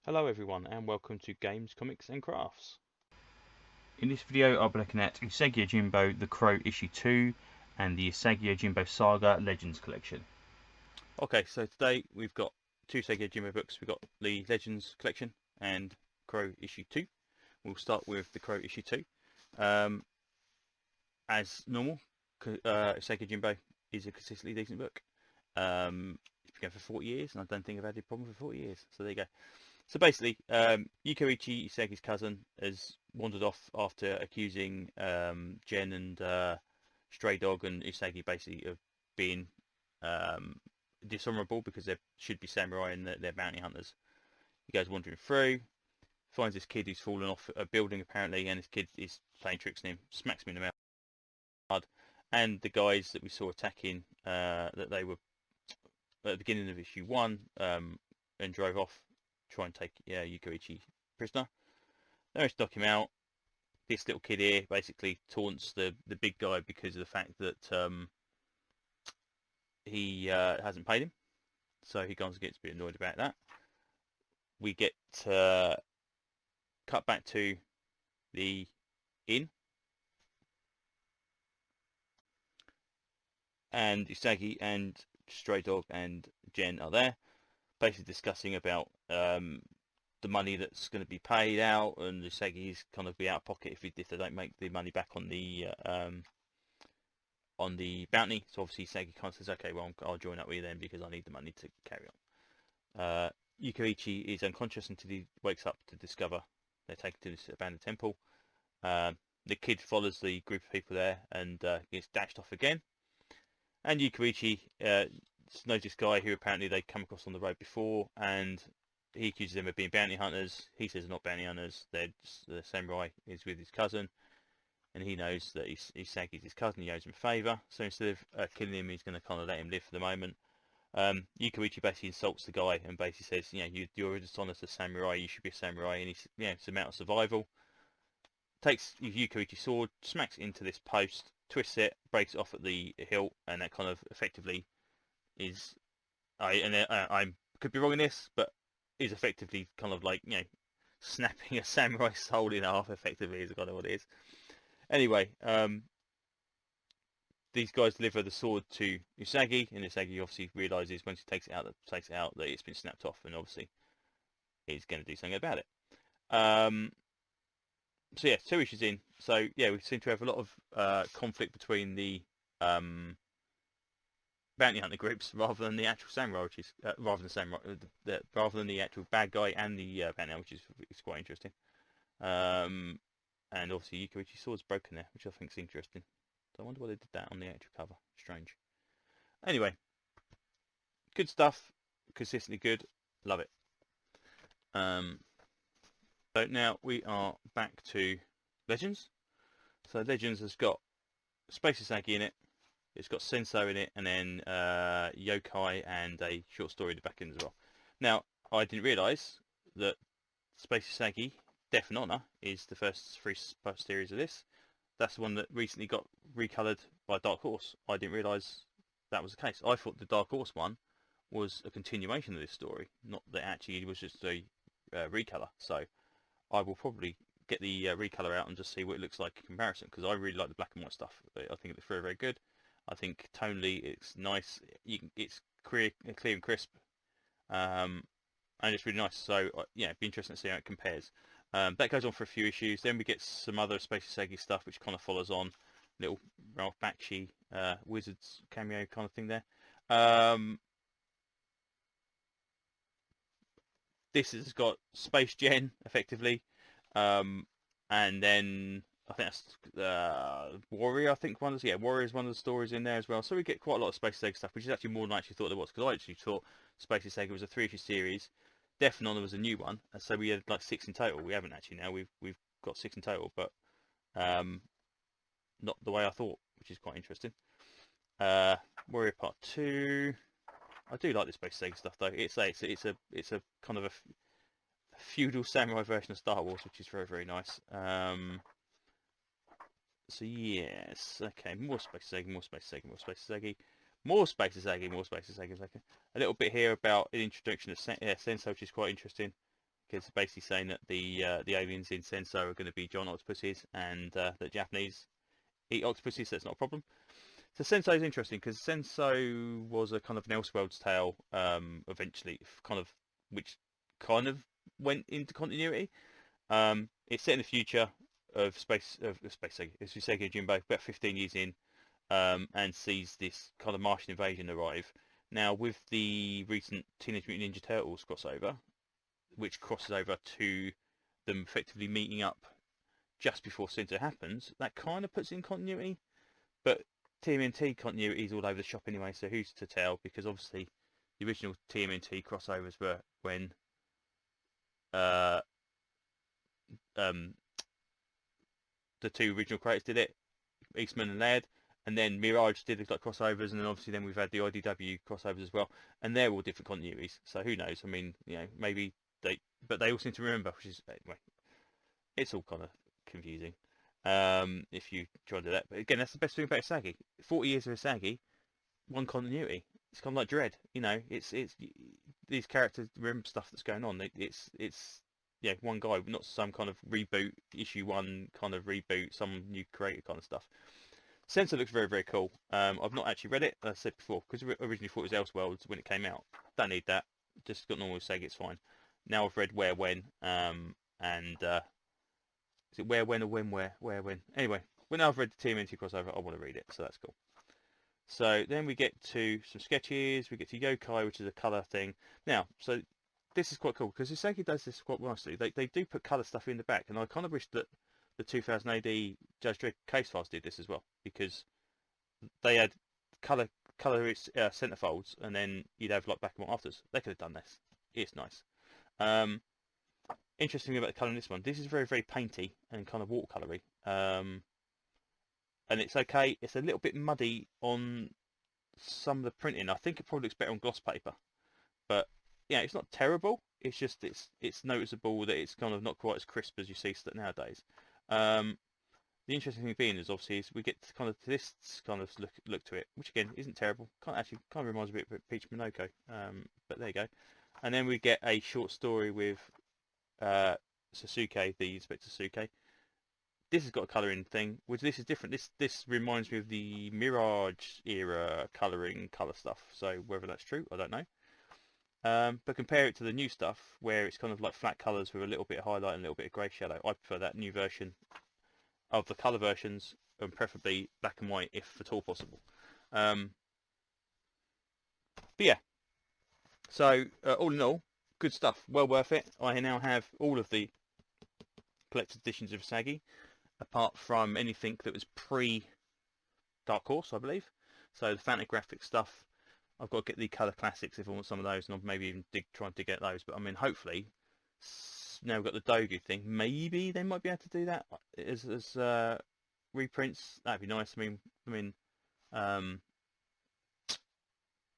Hello everyone and welcome to Games, Comics and Crafts. In this video I'll be looking at Usagi Yojimbo The Crow Issue 2 and the Usagi Yojimbo Saga Legends Collection. Okay, so today we've got two Saga Yojimbo books. We've got the Legends collection and Crow issue 2. We'll start with the Crow issue 2. Um, as normal, Saga Yojimbo is a consistently decent book. It's been going for 40 years and I don't think I've had a problem for 40 years. So there you go. So basically, Yukoichi, Usagi's cousin, has wandered off after accusing Jen and Stray Dog and Usagi basically of being um, dishonorable because they should be samurai and they're bounty hunters. He goes wandering through, finds this kid who's fallen off a building apparently, and this kid is playing tricks on him, smacks him in the mouth. And the guys that we saw attacking, that they were at the beginning of issue 1, and drove off, try and take Yukoichi prisoner. They managed to knock him out. This little kid here basically taunts the big guy because of the fact that he hasn't paid him. So he gets a bit annoyed about that. We get cut back to the inn, and Usagi and Stray Dog and Jen are there, basically discussing about the money that's going to be paid out, and Usagi's kind of be out of pocket if they don't make the money back on the bounty. So obviously Usagi kind of says, okay, well I'll join up with you then because I need the money to carry on. Yukoichi is unconscious until he wakes up to discover they're taken to this abandoned temple. The kid follows the group of people there and gets dashed off again. And Yukoichi knows this guy who apparently they come across on the road before, and he accuses them of being bounty hunters. He says they're not bounty hunters, they're just, the samurai is with his cousin, and he knows that Isagi's his cousin, he owes him a favour, so instead of killing him, he's going to kind of let him live for the moment. Yukoichi basically insults the guy and basically says, you're a dishonest samurai, you should be a samurai, and it's a matter of survival. Takes Yukoichi's sword, smacks it into this post, twists it, breaks it off at the hilt, and that kind of effectively is, I could be wrong in this, but is effectively kind of like, snapping a samurai soul in half, effectively, is kind of what it is. Anyway, these guys deliver the sword to Usagi, and Usagi obviously realizes once he takes it out that it's been snapped off, and obviously he's going to do something about it. So yeah, 2 issues in. So yeah, we seem to have a lot of conflict between the bounty hunter groups rather than the actual samurai, which is rather than the actual bad guy and the bounty hunter, which is quite interesting. And obviously Yukoichi's sword's broken there, which I think is interesting. So I wonder why they did that on the actual cover. Strange. Anyway, good stuff. Consistently good. Love it. So now we are back to Legends. So Legends has got Space Usagi in it. It's got Senso in it, and then Yokai and a short story in the back end as well. Now, I didn't realise that Space Usagi, Death and Honor, is the first series of this. That's the one that recently got recoloured by Dark Horse. I didn't realise that was the case. I thought the Dark Horse one was a continuation of this story, not that actually it was just a recolour. So I will probably get the recolour out and just see what it looks like in comparison, because I really like the black and white stuff. I think it looks very, very good. I think tonally it's nice. It's clear and crisp, and it's really nice. So yeah, it'd be interesting to see how it compares. That goes on for a few issues. Then we get some other Space Usagi stuff, which kind of follows on. Little Ralph Bakshi Wizards cameo kind of thing there. This has got Space Gen effectively, and then I think that's Warrior. I think Warrior is one of the stories in there as well. So we get quite a lot of Space Sega stuff, which is actually more than I actually thought there was, because I actually thought Space Sega was a 3-issue series. Death and Honor was a new one, and so we had like 6 in total. We haven't actually now. We've got 6 in total, but not the way I thought, which is quite interesting. Warrior Part 2. I do like the Space Sega stuff though. It's a kind of a feudal samurai version of Star Wars, which is very, very nice. So yes, okay, more Space Usagi, more Space Usagi, more Space Usagi, more Space Usagi, more Space Usagi. A little bit here about an introduction of Senso, which is quite interesting. because it's basically saying that the aliens in Senso are going to be giant octopuses, and that Japanese eat octopuses, so that's not a problem. So Senso is interesting because Senso was a kind of an Elseworlds tale, eventually, kind of, which kind of went into continuity. It's set in the future of Space Saga. It's Usagi Yojimbo, about 15 years in, and sees this kind of Martian invasion arrive. Now, with the recent Teenage Mutant Ninja Turtles crossover, which crosses over to them effectively meeting up just before Senso happens, that kind of puts in continuity. But TMNT continuity is all over the shop anyway, so who's to tell? Because obviously the original TMNT crossovers were when uh, um, the two original creators did it, Eastman and Laird, and then Mirage did like crossovers, and then obviously then we've had the IDW crossovers as well, and they're all different continuities. So who knows? I mean, maybe but they all seem to remember, which is anyway, it's all kind of confusing. If you try to do that, but again, that's the best thing about Usagi. 40 years of Usagi, one continuity. It's kind of like Dread, It's these characters remember stuff that's going on. It's yeah, one guy, not some kind of reboot, issue one kind of reboot, some new creator kind of stuff. Sensor looks very, very cool. I've not actually read it, as I said before, because I originally thought it was Elseworlds when it came out. Don't need that. Just got normal Usagi, it's fine. Now I've read Where When, and is it Where When or When Where? Where When? Anyway, when I've read the TMNT crossover, I want to read it, so that's cool. So then we get to some sketches. We get to Yokai, which is a colour thing. Now, so this is quite cool because Usagi does this quite nicely. They do put colour stuff in the back, and I kind of wish that the 2000 AD Judge Dredd case files did this as well, because they had colour centerfolds, and then you'd have like back and white afters. They could have done this. It's nice. Interesting about the colour in this one. This is very, very painty and kind of watercolory. And it's okay. It's a little bit muddy on some of the printing. I think it probably looks better on gloss paper, but yeah, it's not terrible. It's just it's noticeable that it's kind of not quite as crisp as you see nowadays. The interesting thing being is obviously we get to kind of this kind of look to it, which again isn't terrible. Kind of reminds me a bit of Peach Minoko, but there you go. And then we get a short story with Sasuke, the Inspector Sasuke. This has got a colouring thing, which this is different. This reminds me of the Mirage era colour stuff. So whether that's true, I don't know. But compare it to the new stuff, where it's kind of like flat colours with a little bit of highlight and a little bit of grey shadow. I prefer that new version of the colour versions, and preferably black and white if at all possible. But yeah, so all in all, good stuff. Well worth it. I now have all of the collector's editions of Usagi, apart from anything that was pre-Dark Horse, I believe. So the Fantagraphic stuff, I've got to get the colour classics if I want some of those, and I'll maybe even try and dig at those. But I mean, hopefully, now we've got the Dogu thing, maybe they might be able to do that as reprints. That'd be nice. I mean,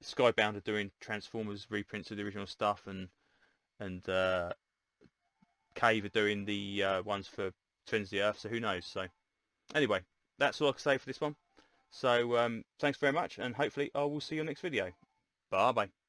Skybound are doing Transformers reprints of the original stuff, and Cave are doing the ones for Twins of the Earth. So who knows? So anyway, that's all I can say for this one. So thanks very much, and hopefully I will see you next video. Bye bye.